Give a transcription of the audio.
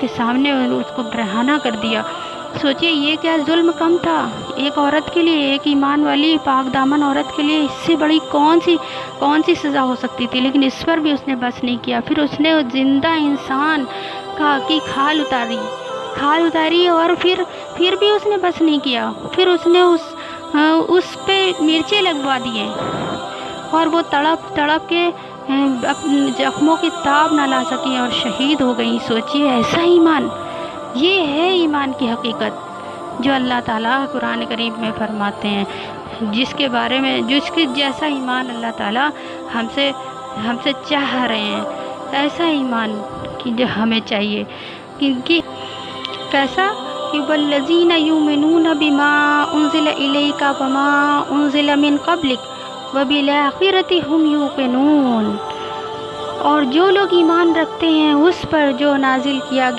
کے سامنے اس کو برہنہ کر دیا۔ سوچئے یہ کیا ظلم کم تھا ایک عورت کے لیے، ایک ایمان والی پاک دامن عورت کے لیے، اس سے بڑی کون سی سزا ہو سکتی تھی، لیکن اس پر بھی اس نے بس نہیں کیا۔ پھر اس نے زندہ انسان کی کھال اتاری اور پھر بھی اس نے بس نہیں کیا۔ پھر اس نے اس پہ مرچیں لگوا دیے اور وہ تڑپ کے اپنے زخموں کی تاب نہ لا سکی اور شہید ہو گئی۔ سوچئے ایسا ایمان، یہ ہے ایمان کی حقیقت جو اللہ تعالیٰ قرآن کریم میں فرماتے ہیں، جس کے جیسا ایمان اللہ تعالیٰ ہم سے چاہ رہے ہیں، ایسا ایمان کہ جو ہمیں چاہیے۔ کیونکہ کیسا کہ والذین یؤمنون بما انزل الیک وما انزل من قبلک وبالآخرۃ ھم یوقنون، اور جو لوگ ایمان رکھتے ہیں اس پر جو نازل کیا گیا